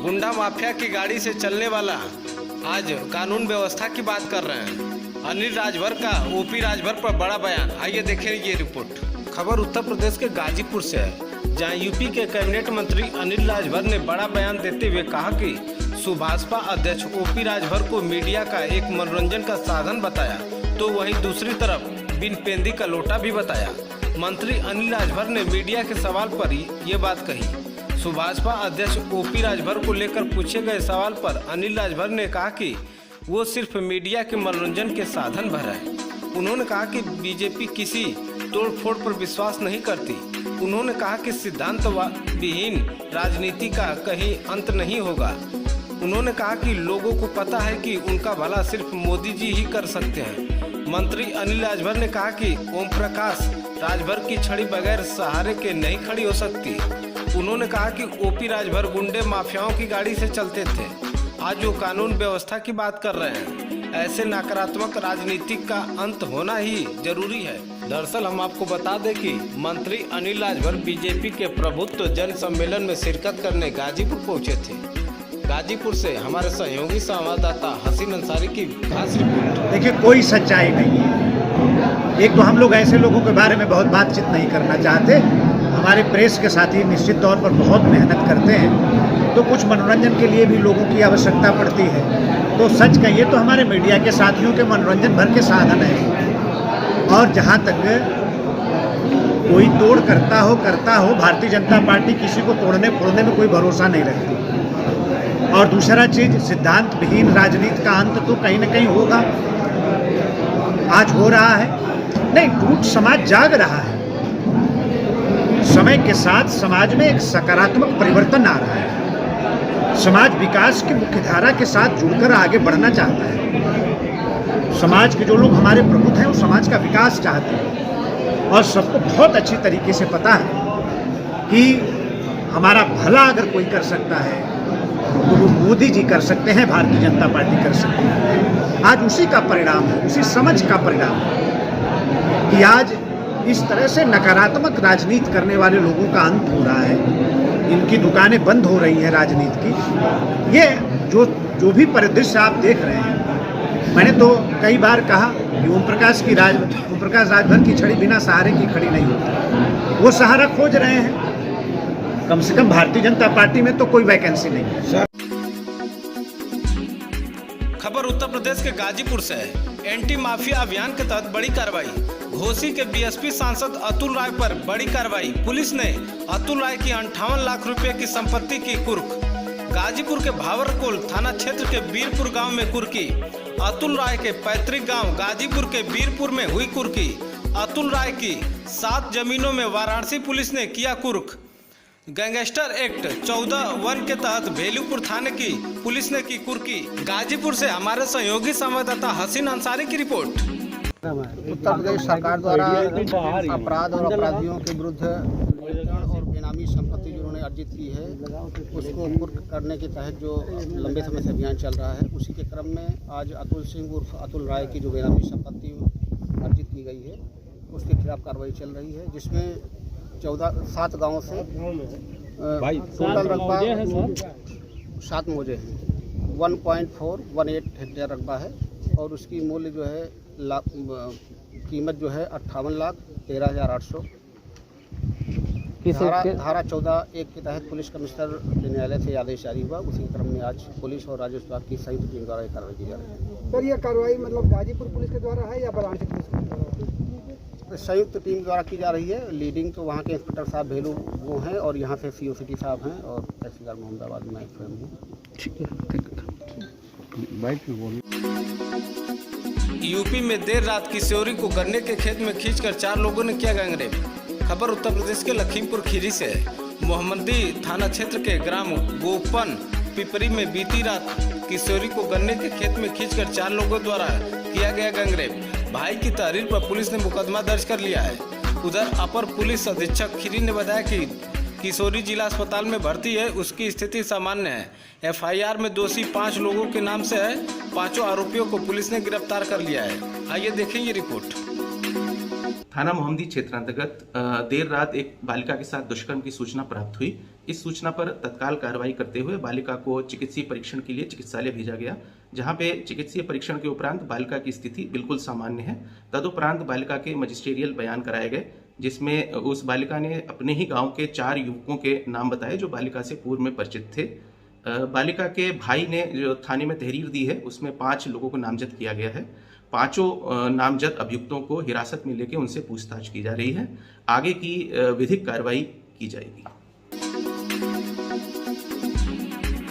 गुंडा माफिया की गाड़ी से चलने वाला आज कानून व्यवस्था की बात कर रहे हैं। अनिल राजभर का ओपी राजभर पर बड़ा बयान, आइए देखें ये रिपोर्ट। खबर उत्तर प्रदेश के गाजीपुर से है, जहां यूपी के कैबिनेट मंत्री अनिल राजभर ने बड़ा बयान देते हुए कहा कि सुभाषपा अध्यक्ष ओपी राजभर को मीडिया का एक मनोरंजन का साधन बताया, तो वहीं दूसरी तरफ बिन पेंदी का लोटा भी बताया। मंत्री अनिल राजभर ने मीडिया के सवाल पर ये बात कही। सुभाषपा अध्यक्ष ओपी राजभर को लेकर पूछे गए सवाल पर अनिल राजभर ने कहा कि वो सिर्फ मीडिया के मनोरंजन के साधन भर है। उन्होंने कहा कि बीजेपी किसी तोड़फोड़ पर विश्वास नहीं करती। उन्होंने कहा कि सिद्धांत विहीन राजनीति का कहीं अंत नहीं होगा। उन्होंने कहा कि लोगों को पता है कि उनका भला सिर्फ मोदी जी ही कर सकते हैं। मंत्री अनिल राजभर ने कहा कि ओम प्रकाश राजभर की छड़ी बगैर सहारे के नहीं खड़ी हो सकती। उन्होंने कहा कि ओपी राजभर गुंडे माफियाओं की गाड़ी से चलते थे, आज वो कानून व्यवस्था की बात कर रहे हैं। ऐसे नकारात्मक राजनीति का अंत होना ही जरूरी है। दरअसल हम आपको बता दें कि मंत्री अनिल राजभर बीजेपी के प्रभुत्व जन सम्मेलन में शिरकत करने गाजीपुर पहुंचे थे। गाजीपुर से हमारे सहयोगी संवाददाता हसीन अंसारी की खास रिपोर्ट। देखिए, कोई सच्चाई नहीं है। एक तो हम लोग ऐसे लोगों के बारे में बहुत बातचीत नहीं करना चाहते। हमारे प्रेस के साथी निश्चित तौर पर बहुत मेहनत करते हैं, तो कुछ मनोरंजन के लिए भी लोगों की आवश्यकता पड़ती है। तो सच कहिए तो हमारे मीडिया के साथियों के मनोरंजन भर के साधन है। और जहाँ तक कोई तोड़ करता हो, भारतीय जनता पार्टी किसी को तोड़ने फोड़ने में कोई भरोसा नहीं रखती। और दूसरा चीज, सिद्धांत विहीन राजनीति का अंत तो कहीं न कहीं होगा। आज हो रहा है नहीं, टूट समाज जाग रहा है। समय के साथ समाज में एक सकारात्मक परिवर्तन आ रहा है। समाज विकास की मुख्यधारा के साथ जुड़कर आगे बढ़ना चाहता है। समाज के जो लोग हमारे प्रबुद्ध हैं वो समाज का विकास चाहते हैं। और सबको बहुत अच्छी तरीके से पता है कि हमारा भला अगर कोई कर सकता है तो वो मोदी जी कर सकते हैं, भारतीय जनता पार्टी कर सकती है। आज उसी का परिणाम है, उसी समझ का परिणाम है कि आज इस तरह से नकारात्मक राजनीति करने वाले लोगों का अंत हो रहा है। इनकी दुकानें बंद हो रही हैं राजनीति की। ये जो भी परिदृश्य आप देख रहे हैं, मैंने तो कई बार कहा कि ओम प्रकाश राजभर की छड़ी बिना सहारे की खड़ी नहीं होती। वो सहारा खोज रहे हैं। कम से कम भारतीय जनता पार्टी में तो कोई वैकेंसी नहीं है। खबर उत्तर प्रदेश के गाजीपुर से है। एंटी माफिया अभियान के तहत बड़ी कार्रवाई। घोसी के बीएसपी सांसद अतुल राय पर बड़ी कार्रवाई। पुलिस ने अतुल राय की 58 लाख रुपए की संपत्ति की कुर्क। गाजीपुर के भावरकोल थाना क्षेत्र के बीरपुर गांव में कुर्की। अतुल राय के पैतृक गांव गाजीपुर के बीरपुर में हुई कुर्की। अतुल राय की 7 जमीनों में वाराणसी पुलिस ने किया कुर्क। गैंगस्टर एक्ट 14(1) के तहत भेलूपुर थाने की पुलिस ने की कुर्की। गाजीपुर से हमारे सहयोगी संवाददाता हसीन अंसारी की रिपोर्ट। उत्तर प्रदेश सरकार द्वारा अपराध और अपराधियों के विरुद्ध और बेनामी संपत्ति जो उन्होंने अर्जित की है उसको कुर्क करने के तहत जो लंबे समय से अभियान चल रहा है, उसी के क्रम में आज अतुल सिंह उर्फ अतुल राय की जो बेनामी संपत्ति अर्जित की गई है उसके खिलाफ कार्रवाई चल रही है, जिसमें 7 गाँवों से टोटल रकबा 7 मौजे हैं। 1.418 हेक्टेयर रकबा है और उसकी मूल्य जो है कीमत जो है 58,13,800। धारा 14(1) के तहत पुलिस कमिश्नर के न्यायालय से आदेश जारी हुआ। उसी क्रम में आज पुलिस और राजस्व विभाग की संयुक्त टीम द्वारा कार्रवाई की जा रही है। सर, ये कार्रवाई मतलब गाजीपुर पुलिस के द्वारा है या वाराणसी पुलिस के द्वारा? संयुक्त टीम द्वारा की जा रही है। लीडिंग तो वहाँ के इंस्पेक्टर साहब भेलू वो हैं और यहाँ से सीओ सिटी साहब हैं और तहसीलदार मोहम्मदाबाद में स्वयं हूँ। यूपी में देर रात किशोरी को गन्ने के खेत में खींचकर 4 लोगों ने किया गैंगरेप। खबर उत्तर प्रदेश के लखीमपुर खीरी से है। मोहम्मदी थाना क्षेत्र के ग्राम गोपन पिपरी में बीती रात किशोरी को गन्ने के खेत में खींचकर 4 लोगों द्वारा किया गया गैंगरेप। भाई की तहरीर पर पुलिस ने मुकदमा दर्ज कर लिया है। उधर अपर पुलिस अधीक्षक खीरी ने बताया कि किशोरी जिला अस्पताल में भर्ती है, उसकी स्थिति सामान्य है। एफआईआर में दोषी 5 लोगों के नाम से है। 5 आरोपियों को पुलिस ने गिरफ्तार कर लिया है। आइए देखें ये रिपोर्ट। थाना मोहम्मदी क्षेत्र अंतर्गत देर रात एक बालिका के साथ दुष्कर्म की सूचना प्राप्त हुई, इस सूचना पर तत्काल कार्रवाई करते हुए बालिका को चिकित्सीय परीक्षण के लिए चिकित्सालय भेजा गया, जहां पे चिकित्सीय परीक्षण के उपरांत बालिका की स्थिति बिल्कुल सामान्य है। तदुपरांत बालिका के मजिस्ट्रियल बयान कराए गए, जिसमें उस बालिका ने अपने ही गांव के 4 युवकों के नाम बताए जो बालिका से पूर्व में परिचित थे। बालिका के भाई ने जो थाने में तहरीर दी है उसमें 5 लोगों को नामजद किया गया है। 5 नामजद अभियुक्तों को हिरासत में लेकर उनसे पूछताछ की जा रही है। आगे की विधिक कार्रवाई की जाएगी।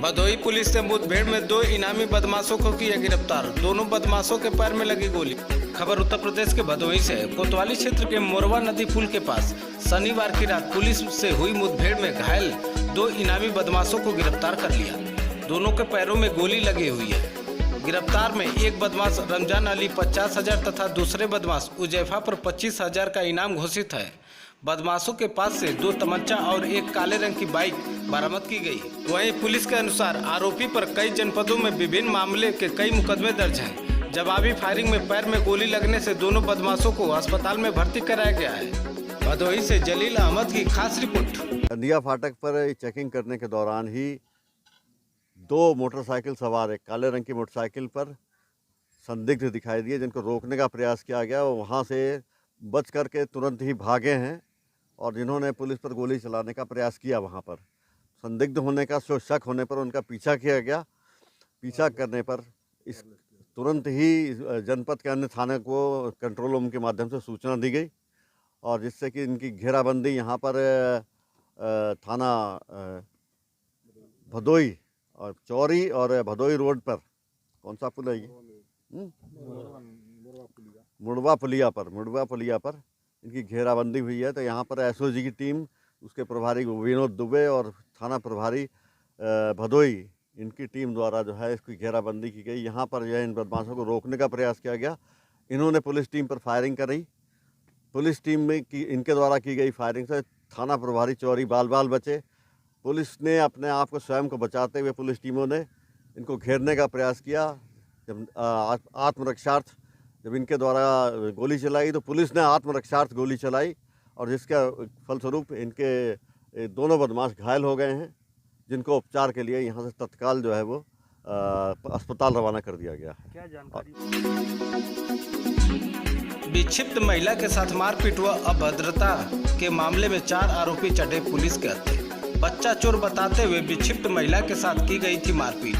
भदोही पुलिस ने मुठभेड़ में 2 इनामी बदमाशों को किया गिरफ्तार। दोनों बदमाशों के पैर में लगी गोली। खबर उत्तर प्रदेश के भदोही से है। कोतवाली क्षेत्र के मोरवा नदी पुल के पास शनिवार की रात पुलिस से हुई मुठभेड़ में घायल 2 इनामी बदमाशों को गिरफ्तार कर लिया। दोनों के पैरों में गोली लगी हुई है। गिरफ्तार में एक बदमाश रमजान अली 50,000 तथा दूसरे बदमाश उजैफा पर 25,000 का इनाम घोषित है। बदमाशों के पास से 2 तमंचा और एक काले रंग की बाइक बरामद की गई। वहीं पुलिस के अनुसार आरोपी पर कई जनपदों में विभिन्न मामले के कई मुकदमे दर्ज हैं। जवाबी फायरिंग में पैर में गोली लगने से दोनों बदमाशों को अस्पताल में भर्ती कराया गया है। भदोही से जलील अहमद की खास रिपोर्ट। कंदिया फाटक पर चेकिंग करने के दौरान ही 2 मोटरसाइकिल सवार, एक काले रंग की मोटरसाइकिल पर संदिग्ध दिखाई दिए, जिनको रोकने का प्रयास किया गया। वहाँ से बच करके तुरंत ही भागे हैं और जिन्होंने पुलिस पर गोली चलाने का प्रयास किया, वहाँ पर संदिग्ध होने का शक होने पर उनका पीछा किया गया। पीछा करने पर इस तुरंत ही जनपद के अन्य थाने को कंट्रोल रूम के माध्यम से सूचना दी गई और जिससे कि इनकी घेराबंदी यहाँ पर थाना भदोही और चौरी और भदोही रोड पर, कौन सा पुल है ये, मुड़वा पुलिया पर इनकी घेराबंदी हुई है। तो यहाँ पर एसओजी की टीम, उसके प्रभारी विनोद दुबे और थाना प्रभारी भदोही, इनकी टीम द्वारा जो है इसकी घेराबंदी की गई। यहाँ पर जो है इन बदमाशों को रोकने का प्रयास किया गया। इन्होंने पुलिस टीम पर फायरिंग करी। पुलिस टीम में की इनके द्वारा की गई फायरिंग से थाना प्रभारी चौरी बाल बचे। पुलिस ने अपने आप को स्वयं को बचाते हुए पुलिस टीमों ने इनको घेरने का प्रयास किया। जब आत्मरक्षार्थ जब इनके द्वारा गोली चलाई तो पुलिस ने आत्मरक्षार्थ गोली चलाई और जिसका फलस्वरूप इनके दोनों बदमाश घायल हो गए हैं, जिनको उपचार के लिए यहाँ से तत्काल जो है वो अस्पताल रवाना कर दिया गया है। क्या जानकारी? विक्षिप्त महिला के साथ मारपीट व अभद्रता के मामले में 4 आरोपी चढ़े पुलिस के हत्थे। बच्चा चोर बताते हुए विक्षिप्त महिला के साथ की गई थी मारपीट।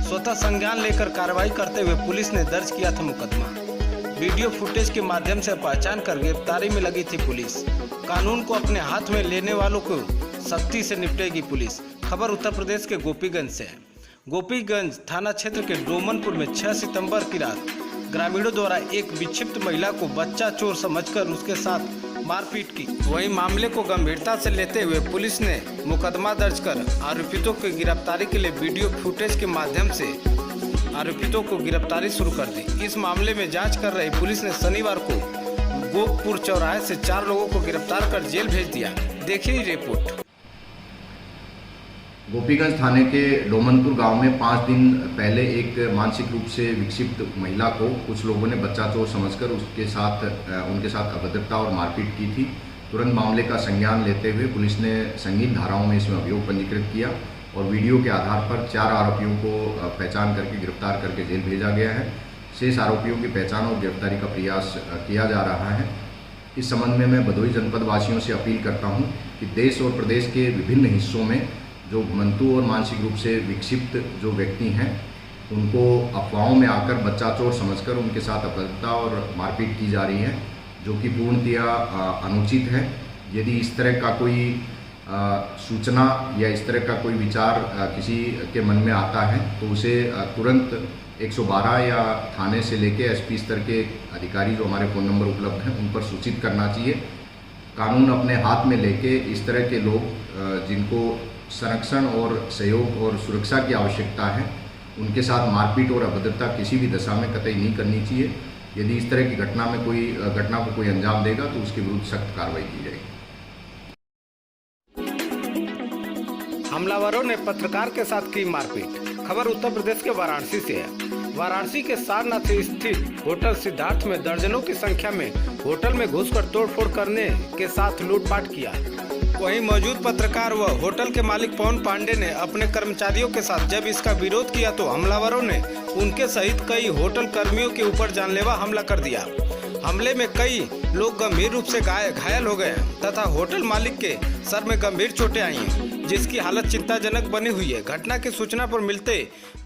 स्वतः संज्ञान लेकर कार्रवाई करते हुए पुलिस ने दर्ज किया था मुकदमा। वीडियो फुटेज के माध्यम से पहचान कर गिरफ्तारी में लगी थी पुलिस। कानून को अपने हाथ में लेने वालों को सख्ती से निपटेगी पुलिस। खबर उत्तर प्रदेश के गोपीगंज से है। गोपीगंज थाना क्षेत्र के डोमनपुर में 6 सितंबर की रात ग्रामीणों द्वारा एक विक्षिप्त महिला को बच्चा चोर समझकर उसके साथ मारपीट की। वहीं मामले को गंभीरता से लेते हुए पुलिस ने मुकदमा दर्ज कर आरोपितों की गिरफ्तारी के लिए वीडियो फुटेज के माध्यम से आरोपितों को गिरफ्तारी शुरू कर दी। इस मामले में जांच कर रही पुलिस ने शनिवार को गोपपुर चौराहे से 4 लोगों को गिरफ्तार कर जेल भेज दिया। देखिए रिपोर्ट। गोपीगंज थाने के डोमनपुर गांव में 5 दिन पहले एक मानसिक रूप से विक्षिप्त महिला को कुछ लोगों ने बच्चा चोर समझकर उनके साथ अभद्रता और मारपीट की थी। तुरंत मामले का संज्ञान लेते हुए पुलिस ने संगीन धाराओं में इसमें अभियोग पंजीकृत किया और वीडियो के आधार पर 4 आरोपियों को पहचान करके गिरफ्तार करके जेल भेजा गया है। शेष आरोपियों की पहचान और गिरफ्तारी का प्रयास किया जा रहा है। इस संबंध में मैं भदोही जनपद वासियों से अपील करता हूं कि देश और प्रदेश के विभिन्न हिस्सों में जो मंतु और मानसिक रूप से विक्षिप्त जो व्यक्ति हैं, उनको अफवाहों में आकर बच्चा चोर समझकर उनके साथ अभद्रता और मारपीट की जा रही है, जो कि पूर्णतया अनुचित है। यदि इस तरह का कोई सूचना या इस तरह का कोई विचार किसी के मन में आता है तो उसे तुरंत 112 या थाने से लेके एसपी स्तर के अधिकारी जो हमारे फ़ोन नंबर उपलब्ध हैं उन पर सूचित करना चाहिए। कानून अपने हाथ में लेके इस तरह के लोग जिनको संरक्षण और सहयोग और सुरक्षा की आवश्यकता है, उनके साथ मारपीट और अभद्रता किसी भी दशा में कतई नहीं करनी चाहिए। यदि इस तरह की घटना को कोई अंजाम देगा तो उसके विरुद्ध सख्त कार्रवाई की जाएगी। हमलावरों ने पत्रकार के साथ की मारपीट। खबर उत्तर प्रदेश के वाराणसी से है। वाराणसी के सारनाथ स्थित होटल सिद्धार्थ में दर्जनों की संख्या में होटल में घुसकर तोड़फोड़ करने के साथ लूटपाट किया। वहीं मौजूद पत्रकार व होटल के मालिक पवन पांडे ने अपने कर्मचारियों के साथ जब इसका विरोध किया तो हमलावरों ने उनके सहित कई होटल कर्मियों के ऊपर जानलेवा हमला कर दिया। हमले में कई लोग गंभीर रूप से घायल हो गए तथा होटल मालिक के सर में गंभीर चोटें आई हैं, जिसकी हालत चिंताजनक बनी हुई है। घटना की सूचना पर मिलते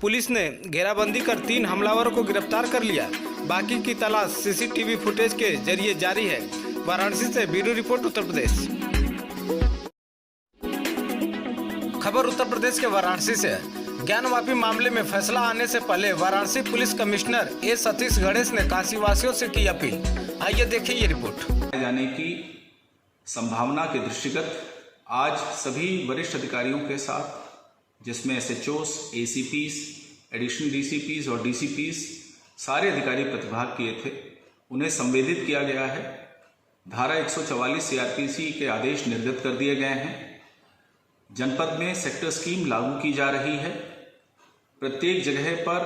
पुलिस ने घेराबंदी कर 3 हमलावरों को गिरफ्तार कर लिया। बाकी की तलाश सीसीटीवी फुटेज के जरिए जारी है। वाराणसी से ब्यूरो रिपोर्ट उत्तर प्रदेश। खबर उत्तर प्रदेश के वाराणसी से। ज्ञानवापी मामले में फैसला आने से पहले वाराणसी पुलिस कमिश्नर ए सतीश गणेश ने काशीवासियों से की अपील। आइए देखिए ये रिपोर्ट। जाने की संभावना के दृष्टिगत आज सभी वरिष्ठ अधिकारियों के साथ, जिसमें एसएचओस, एसीपीस, एडिशनल डीसीपीस और डीसीपीस सारे अधिकारी प्रतिभाग किए थे, उन्हें संवेदित किया गया है। धारा 144 सीआरपीसी के आदेश निर्गत कर दिए गए हैं। जनपद में सेक्टर स्कीम लागू की जा रही है। प्रत्येक जगह पर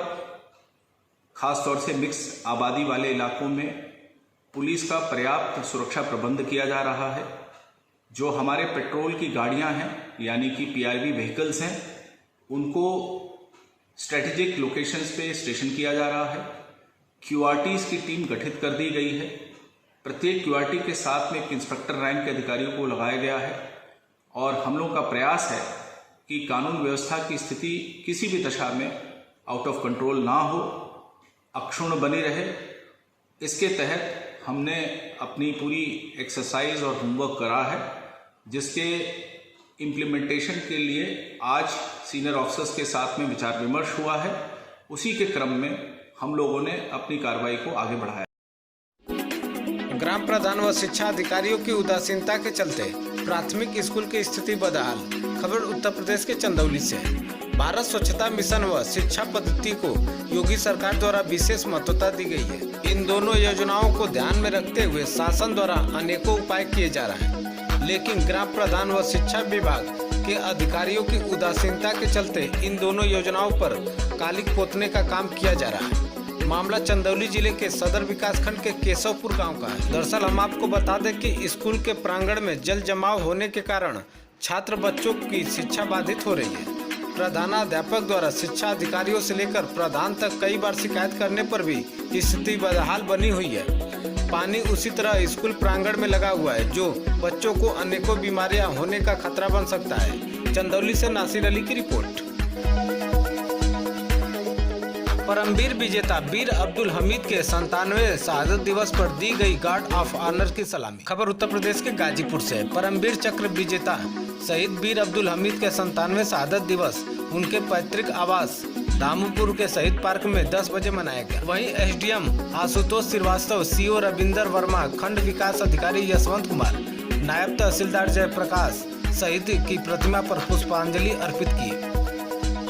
खासतौर से मिक्स आबादी वाले इलाकों में पुलिस का पर्याप्त सुरक्षा प्रबंध किया जा रहा है। जो हमारे पेट्रोल की गाड़ियां हैं यानी कि पीआरवी व्हीकल्स हैं, उनको स्ट्रेटेजिक लोकेशंस पे स्टेशन किया जा रहा है। क्यूआरटीज की टीम गठित कर दी गई है। प्रत्येक क्यूआरटी के साथ में एक इंस्पेक्टर रैंक के अधिकारियों को लगाया गया है और हम लोगों का प्रयास है कि कानून व्यवस्था की स्थिति किसी भी दशा में आउट ऑफ कंट्रोल ना हो, अक्षुण्ण बनी रहे। इसके तहत हमने अपनी पूरी एक्सरसाइज और होमवर्क करा है, जिसके इम्प्लीमेंटेशन के लिए आज सीनियर ऑफिसर्स के साथ में विचार विमर्श हुआ है। उसी के क्रम में हम लोगों ने अपनी कार्रवाई को आगे बढ़ाया। ग्राम प्रधान व शिक्षा अधिकारियों की उदासीनता के चलते प्राथमिक स्कूल की स्थिति बदहाल। खबर उत्तर प्रदेश के चंदौली से। भारत स्वच्छता मिशन व शिक्षा पद्धति को योगी सरकार द्वारा विशेष महत्वता दी गई है। इन दोनों योजनाओं को ध्यान में रखते हुए शासन द्वारा अनेकों उपाय किए जा रहे हैं, लेकिन ग्राम प्रधान व शिक्षा विभाग के अधिकारियों की उदासीनता के चलते इन दोनों योजनाओं पर कालिक पोतने का काम किया जा रहा है। मामला चंदौली जिले के सदर विकासखंड के केशवपुर गांव का है। दरअसल हम आपको बता दें कि स्कूल के प्रांगण में जल जमाव होने के कारण छात्र बच्चों की शिक्षा बाधित हो रही है। प्रधानाध्यापक द्वारा शिक्षा अधिकारियों से लेकर प्रधान तक कई बार शिकायत करने पर भी स्थिति बदहाल बनी हुई है। पानी उसी तरह स्कूल प्रांगण में लगा हुआ है, जो बच्चों को अनेकों बीमारियां होने का खतरा बन सकता है। चंदौली से नासिर अली की रिपोर्ट। परमवीर विजेता वीर अब्दुल हमीद के 97वें शहादत दिवस पर दी गई गार्ड ऑफ ऑनर की सलामी। खबर उत्तर प्रदेश के गाजीपुर से। परमवीर चक्र विजेता शहीद वीर अब्दुल हमीद के 97वें शहादत दिवस उनके पैतृक आवास दामूपुर के शहीद पार्क में 10 बजे मनाया गया। वहीं एसडीएम आशुतोष श्रीवास्तव, सीओ रविंदर वर्मा, खंड विकास अधिकारी यशवंत कुमार, नायब तहसीलदार जयप्रकाश शहीद की प्रतिमा पर पुष्पांजलि अर्पित की।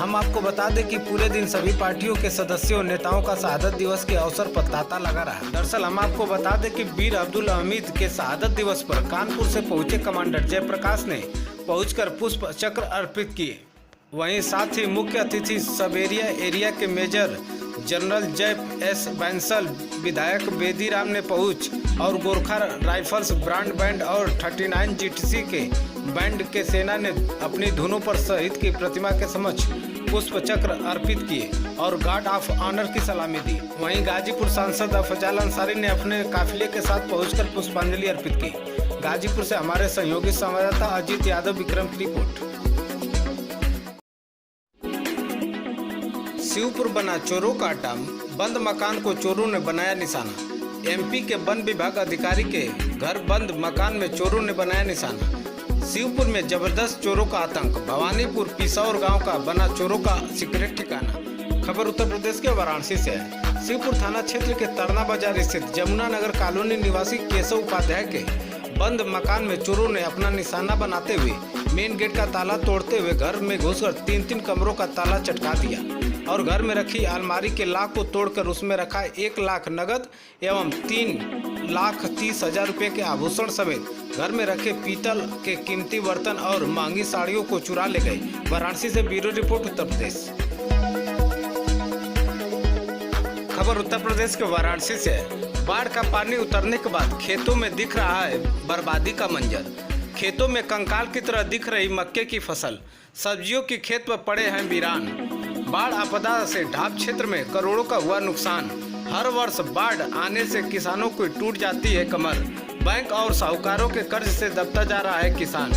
हम आपको बता दें कि पूरे दिन सभी पार्टियों के सदस्यों नेताओं का शहादत दिवस के अवसर पर तांता लगा रहा। दरअसल हम आपको बता दें कि वीर अब्दुल हमीद के शहादत दिवस पर कानपुर से पहुंचे कमांडर जयप्रकाश ने पहुंचकर पुष्प चक्र अर्पित किए। वहीं साथ ही मुख्य अतिथि सबेरिया एरिया के मेजर जनरल जय एस बैंसल, विधायक बेदीराम ने पहुंच और गोरखा राइफल्स ब्रांड बैंड और 39 जीटीसी के बैंड के सेना ने अपनी धुनों पर शहीद की प्रतिमा के समक्ष पुष्प चक्र अर्पित किए और गार्ड ऑफ ऑनर की सलामी दी। वहीं गाजीपुर सांसद अफजाल अंसारी ने अपने काफिले के साथ पहुंचकर पुष्पांजलि अर्पित की। गाजीपुर से हमारे सहयोगी संवाददाता अजीत यादव विक्रम की रिपोर्ट। शिवपुर बना चोरों का अड्डा, बंद मकान को चोरों ने बनाया निशाना। एमपी के वन विभाग अधिकारी के घर बंद मकान में चोरों ने बनाया निशाना। शिवपुर में जबरदस्त चोरों का आतंक, भवानीपुर पिसौर गांव का बना चोरों का सीक्रेट ठिकाना। खबर उत्तर प्रदेश के वाराणसी से है। शिवपुर थाना क्षेत्र के तरना बाजार स्थित जमुना नगर कॉलोनी निवासी केशव उपाध्याय के बंद मकान में चोरों ने अपना निशाना बनाते हुए मेन गेट का ताला तोड़ते हुए घर में घुसकर 3 कमरों का ताला चटका दिया और घर में रखी अलमारी के लॉक को तोड़कर उसमें रखा 1 लाख नगद एवं 3,30,000 रुपए के आभूषण समेत घर में रखे पीतल के कीमती बर्तन और महंगी साड़ियों को चुरा ले गए। वाराणसी से ब्यूरो रिपोर्ट उत्तर प्रदेश। खबर उत्तर प्रदेश के वाराणसी से। बाढ़ का पानी उतरने के बाद खेतों में दिख रहा है बर्बादी का मंजर। खेतों में कंकाल की तरह दिख रही मक्के की फसल, सब्जियों की खेत पर पड़े हैं वीरान। बाढ़ आपदा से ढाब क्षेत्र में करोड़ों का हुआ नुकसान। हर वर्ष बाढ़ आने से किसानों की टूट जाती है कमर। बैंक और साहूकारों के कर्ज से दबता जा रहा है किसान।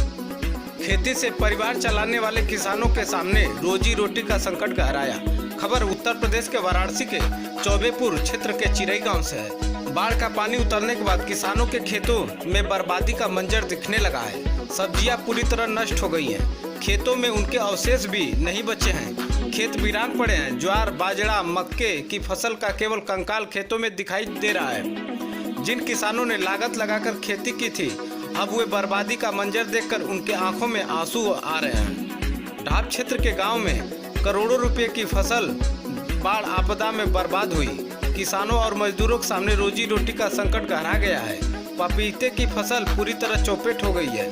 खेती से परिवार चलाने वाले किसानों के सामने रोजी रोटी का संकट गहराया। खबर उत्तर प्रदेश के वाराणसी के चौबेपुर क्षेत्र के चिरई गांव से है। बाढ़ का पानी उतरने के बाद किसानों के खेतों में बर्बादी का मंजर दिखने लगा है। सब्जियां पूरी तरह नष्ट हो गई हैं। खेतों में उनके अवशेष भी नहीं बचे हैं। खेत वीरान पड़े हैं। ज्वार, बाजरा, मक्के की फसल का केवल कंकाल खेतों में दिखाई दे रहा है। जिन किसानों ने लागत लगाकर खेती की थी, अब वे बर्बादी का मंजर देखकर उनके आंखों में आंसू आ रहे हैं। ढाब क्षेत्र के गांव में करोड़ों रुपए की फसल बाढ़ आपदा में बर्बाद हुई। किसानों और मजदूरों के सामने रोजी रोटी का संकट गहरा गया है। पपीते की फसल पूरी तरह चौपट हो गई है।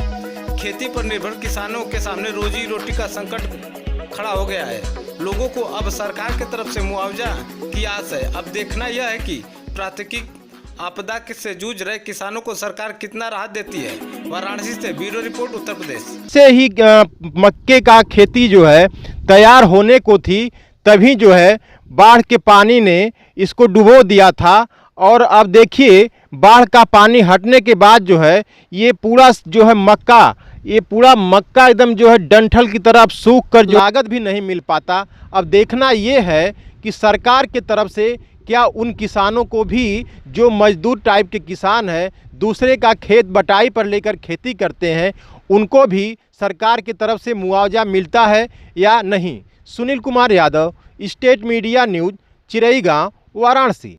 खेती पर निर्भर किसानों के सामने रोजी रोटी का संकट खड़ा हो गया है। लोगों को अब सरकार की तरफ से मुआवजा की आस है। अब देखना यह है कि प्राकृतिक आपदा से जूझ रहे किसानों को सरकार कितना राहत देती है। वाराणसी से ब्यूरो रिपोर्ट, उत्तर प्रदेश। से ही मक्के का खेती जो है तैयार होने को थी, तभी जो है बाढ़ के पानी ने इसको डुबो दिया था। और अब देखिए बाढ़ का पानी हटने के बाद जो है ये पूरा जो है मक्का, ये पूरा मक्का एकदम जो है डंठल की तरफ सूख कर जो लागत भी नहीं मिल पाता। अब देखना ये है कि सरकार के तरफ से क्या उन किसानों को भी, जो मजदूर टाइप के किसान हैं, दूसरे का खेत बटाई पर लेकर खेती करते हैं, उनको भी सरकार की तरफ से मुआवजा मिलता है या नहीं। Sunil Kumar Yadav, state media news, चिरई गाँव, वाराणसी।